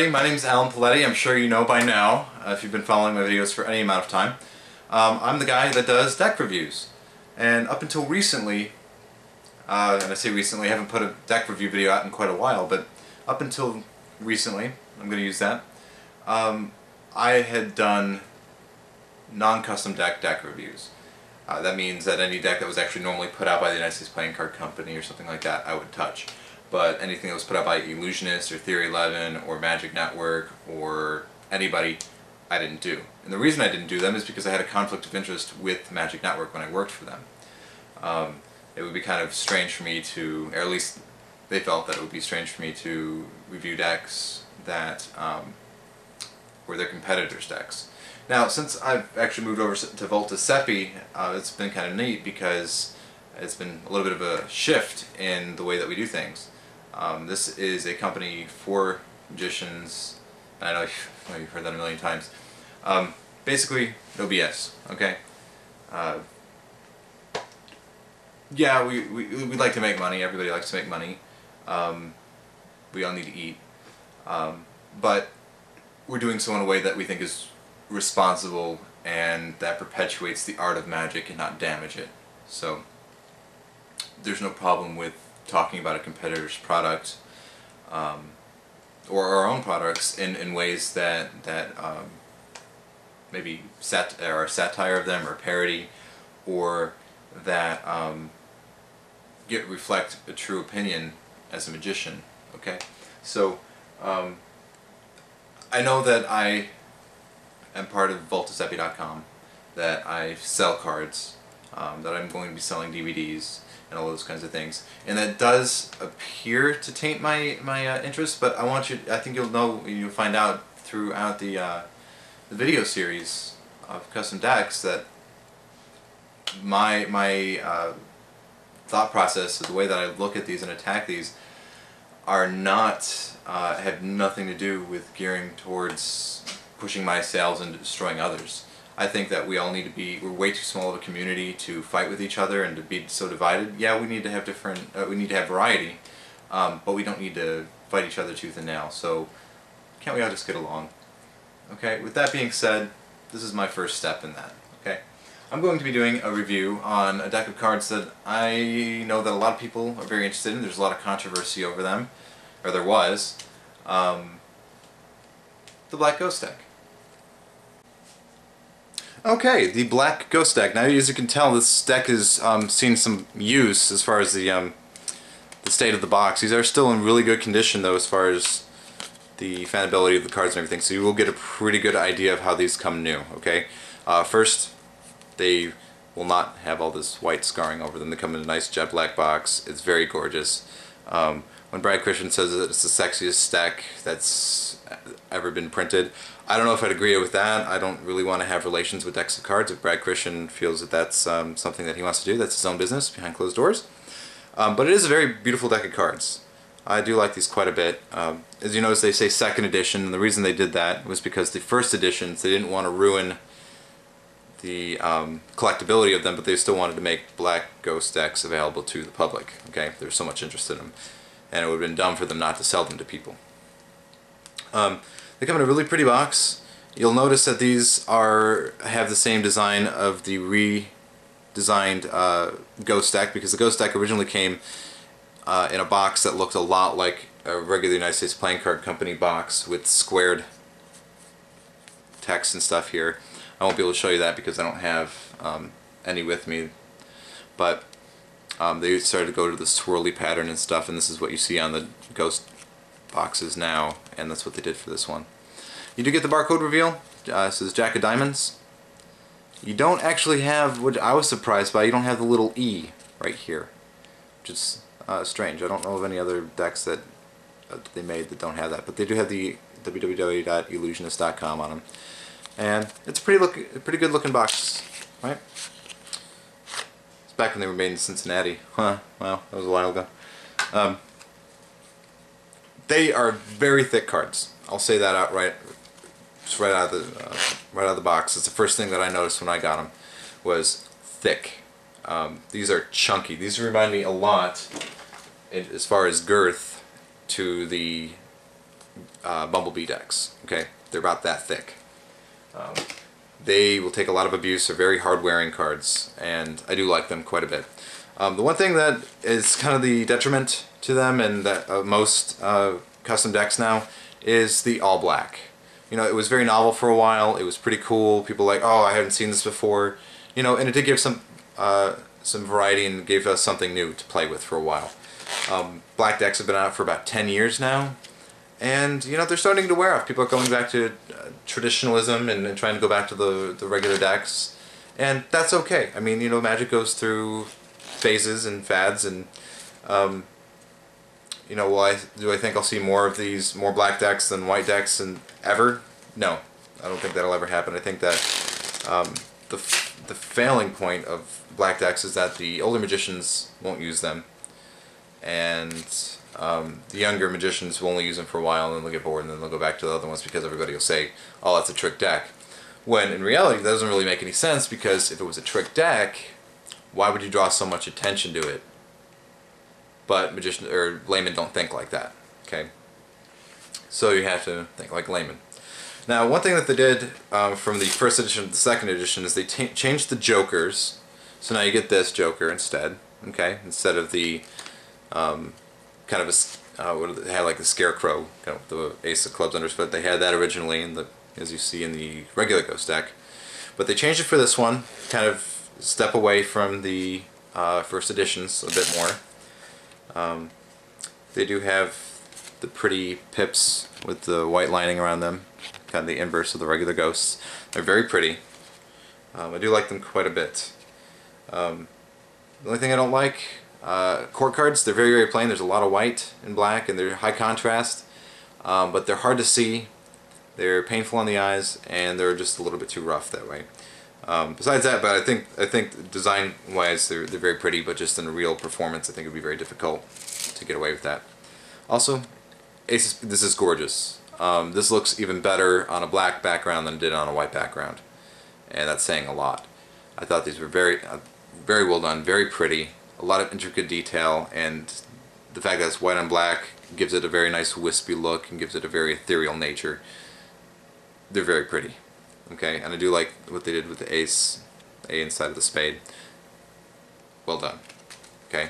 everybody, my name is Alan Paletti. I'm sure you know by now, if you've been following my videos for any amount of time. I'm the guy that does deck reviews. And up until recently, and I say recently, I haven't put a deck review video out in quite a while, but up until recently, I'm going to use that, I had done non-custom deck reviews. That means that any deck that was actually normally put out by the United States Playing Card Company or something like that, I would touch. But anything that was put out by Illusionist or Theory 11 or Magic Network or anybody, I didn't do. And the reason I didn't do them is because I had a conflict of interest with Magic Network when I worked for them. It would be kind of strange for me to, or at least they felt that it would be strange for me to review decks that were their competitors' decks. Now, since I've actually moved over to Volta Seppi, it's been kind of neat because it's been a little bit of a shift in the way that we do things. This is a company for magicians, and I know you've heard that a million times. Basically, no BS, okay? Yeah, we like to make money. Everybody likes to make money. We all need to eat. But we're doing so in a way that we think is responsible and that perpetuates the art of magic and not damage it. So there's no problem with talking about a competitor's product or our own products in ways that maybe are satire of them or parody, or that reflect a true opinion as a magician. Okay, so I know that I am part of VoltaSeppi.com, that I sell cards, that I'm going to be selling DVDs and all those kinds of things, and that does appear to taint my interest. But I think you'll find out throughout the video series of custom decks that my thought process, the way that I look at these and attack these, are not have nothing to do with gearing towards pushing my sales and destroying others. I think that we all need to be, we're way too small of a community to fight with each other and to be so divided. Yeah, we need to have we need to have variety, but we don't need to fight each other tooth and nail. So can't we all just get along? Okay, with that being said, this is my first step in that. Okay, I'm going to be doing a review on a deck of cards that I know that a lot of people are very interested in. There's a lot of controversy over them, or there was. The Black Ghost deck. Okay, the Black Ghost deck. Now, as you can tell, this deck has seen some use as far as the state of the box. These are still in really good condition, though, as far as the fanability of the cards and everything, so you will get a pretty good idea of how these come new. Okay, first, they will not have all this white scarring over them. They come in a nice jet black box. It's very gorgeous. When Brad Christian says that it's the sexiest deck that's ever been printed, I don't know if I'd agree with that. I don't really want to have relations with decks of cards. If Brad Christian feels that that's something that he wants to do, that's his own business behind closed doors. But it is a very beautiful deck of cards. I do like these quite a bit. As you notice, they say second edition, and the reason they did that was because the first editions, they didn't want to ruin the collectability of them, but they still wanted to make Black Ghost decks available to the public. Okay, there's so much interest in them, and it would have been dumb for them not to sell them to people. They come in a really pretty box. You'll notice that these have the same design of the redesigned Ghost deck, because the Ghost deck originally came in a box that looked a lot like a regular United States Playing Card Company box with squared text and stuff here. I won't be able to show you that because I don't have any with me, but they started to go to the swirly pattern and stuff, and this is what you see on the Ghost boxes now, and that's what they did for this one. You do get the barcode reveal. It says Jack of Diamonds. You don't actually have, what I was surprised by, you don't have the little E right here, which is strange. I don't know of any other decks that they made that don't have that, but they do have the www.illusionist.com on them, and it's a pretty good looking box, right? It's back when they were made in Cincinnati. Huh? Wow, that was a while ago. They are very thick cards. I'll say that outright, just right out of the box. It's the first thing that I noticed when I got them, was thick. These are chunky. These remind me a lot, as far as girth, to the Bumblebee decks. Okay, they're about that thick. They will take a lot of abuse. They're very hard-wearing cards, and I do like them quite a bit. The one thing that is kind of the detriment to them, and that most custom decks now, is the all black. You know, it was very novel for a while. It was pretty cool. People were like, oh, I haven't seen this before. You know, and it did give some variety and gave us something new to play with for a while. Black decks have been out for about 10 years now, and you know, they're starting to wear off. People are going back to traditionalism and trying to go back to the regular decks, and that's okay. I mean, you know, Magic goes through phases and fads, and you know, do I think I'll see more of these, more black decks than white decks and ever? No, I don't think that'll ever happen. I think that the failing point of black decks is that the older magicians won't use them, and the younger magicians will only use them for a while, and then they'll get bored, and then they'll go back to the other ones because everybody will say, oh, that's a trick deck. When in reality that doesn't really make any sense, because if it was a trick deck, why would you draw so much attention to it? But magicians or laymen don't think like that. Okay, so you have to think like laymen. Now, one thing that they did from the first edition to the second edition is they changed the jokers. So now you get this joker instead. Okay, instead of the kind of what they had, like the scarecrow, kind of the ace of clubs underfoot. They had that originally in the, as you see in the regular Ghost deck, but they changed it for this one. Kind of step away from the first editions a bit more. They do have the pretty pips with the white lining around them, kind of the inverse of the regular Ghosts. They're very pretty. I do like them quite a bit. The only thing I don't like, court cards, they're very, very plain. There's a lot of white and black, and they're high contrast, but they're hard to see. They're painful on the eyes, and they're just a little bit too rough that way. Besides that, but I think design-wise they're very pretty, but just in a real performance, I think it would be very difficult to get away with that. Also, this is gorgeous. This looks even better on a black background than it did on a white background, and that's saying a lot. I thought these were very well done, very pretty, a lot of intricate detail, and the fact that it's white on black gives it a very nice wispy look and gives it a very ethereal nature. They're very pretty. Okay, and I do like what they did with the ace, A inside of the spade. Well done. Okay.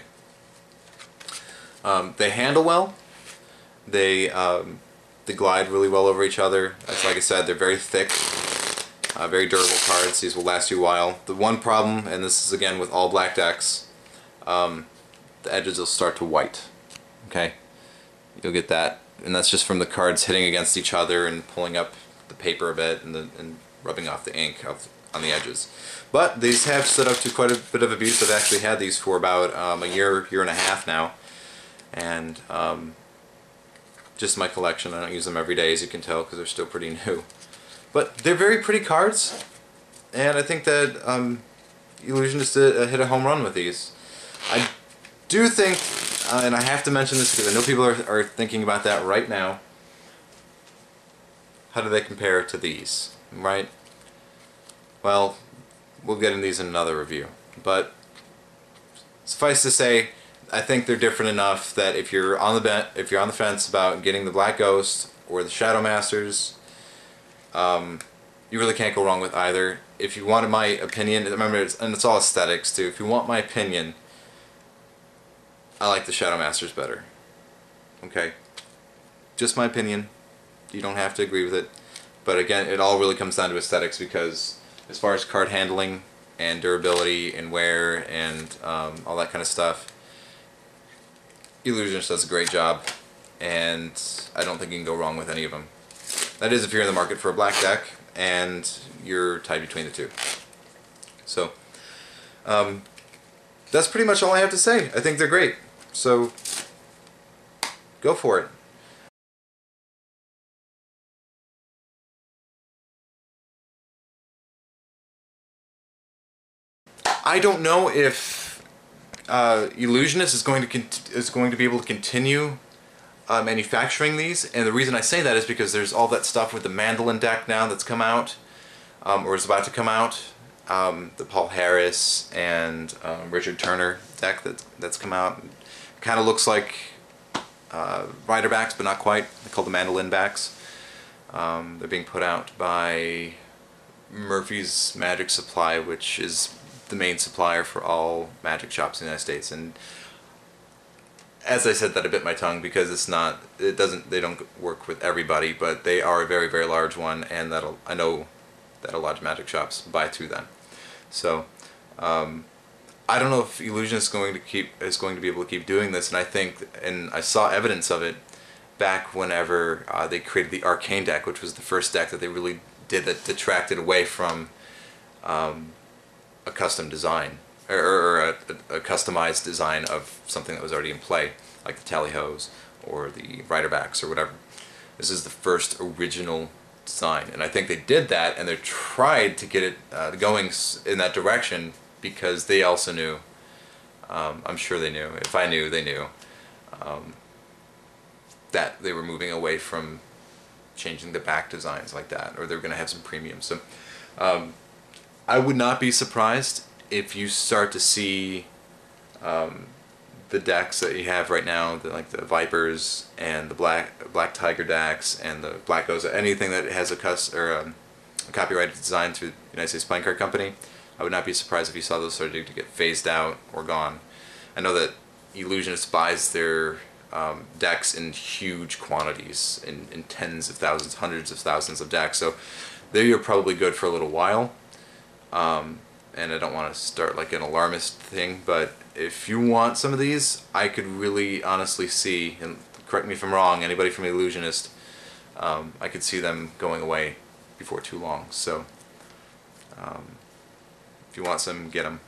They handle well. They glide really well over each other. Like I said, they're very thick, very durable cards. These will last you a while. The one problem, and this is again with all black decks, the edges will start to white. Okay, you'll get that, and that's just from the cards hitting against each other and pulling up the paper a bit and rubbing off the ink on the edges. But these have stood up to quite a bit of abuse. I've actually had these for about a year and a half now, and just my collection. I don't use them every day, as you can tell, because they're still pretty new. But they're very pretty cards, and I think that Illusionists hit a home run with these. I do think, and I have to mention this because I know people are thinking about that right now, how do they compare to these, right? Well, we'll get into these in another review, but suffice to say, I think they're different enough that if you're on the fence about getting the Black Ghost or the Shadow Masters, you really can't go wrong with either. If you wanted my opinion, remember, it's all aesthetics too. If you want my opinion, I like the Shadow Masters better. Okay, just my opinion. You don't have to agree with it, but again, it all really comes down to aesthetics, because as far as card handling and durability and wear and all that kind of stuff, Illusionist does a great job, and I don't think you can go wrong with any of them. That is, if you're in the market for a black deck and you're tied between the two. So that's pretty much all I have to say. I think they're great, so go for it. I don't know if Illusionist is going to be able to continue manufacturing these, and the reason I say that is because there's all that stuff with the Mandolin deck now that's come out, or is about to come out, the Paul Harris and Richard Turner deck that's come out. Kind of looks like rider backs, but not quite. They're called the mandolin backs. They're being put out by Murphy's Magic Supply, which is the main supplier for all magic shops in the United States. And as I said that, I bit my tongue because they don't work with everybody, but they are a very, very large one, and I know that a lot of magic shops buy through them. So I don't know if Illusion is going to be able to keep doing this, and I saw evidence of it back whenever they created the Arcane deck, which was the first deck that they really did that detracted away from a custom design or a customized design of something that was already in play, like the Tally-Hos or the Riderbacks or whatever. This is the first original design, and I think they did that, and they tried to get it going in that direction because they also knew, I'm sure they knew, if I knew, they knew, that they were moving away from changing the back designs like that, or they're going to have some premium. So I would not be surprised if you start to see the decks that you have right now, like the Vipers and the Black Tiger decks and the Black Oza, anything that has a copyrighted design through the United States Playing Card Company. I would not be surprised if you saw those starting to get phased out or gone. I know that Illusionist buys their decks in huge quantities, in tens of thousands, hundreds of thousands of decks, so they are probably good for a little while. And I don't want to start like an alarmist thing, but if you want some of these, I could really honestly see, and correct me if I'm wrong, anybody from Illusionist, I could see them going away before too long. So if you want some, get them.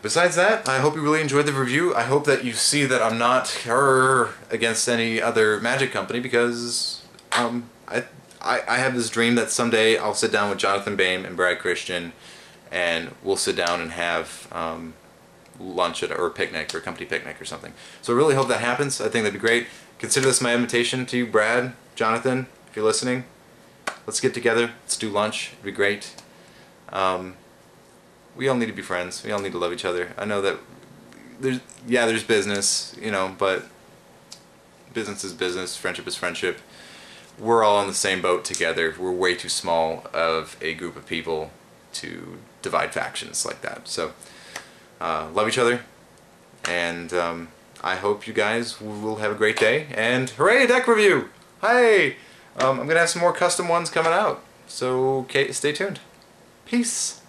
Besides that, I hope you really enjoyed the review. I hope that you see that I'm not against any other magic company, because I have this dream that someday I'll sit down with Jonathan Bame and Brad Christian, and we'll sit down and have lunch or a picnic, or a company picnic or something. So I really hope that happens. I think that'd be great. Consider this my invitation to you, Brad, Jonathan, if you're listening. Let's get together. Let's do lunch. It'd be great. We all need to be friends. We all need to love each other. I know that there's business, but business is business, friendship is friendship. We're all on the same boat together. We're way too small of a group of people to divide factions like that. So, love each other, and I hope you guys will have a great day, and hooray, deck review! Hey! I'm going to have some more custom ones coming out, so stay tuned. Peace!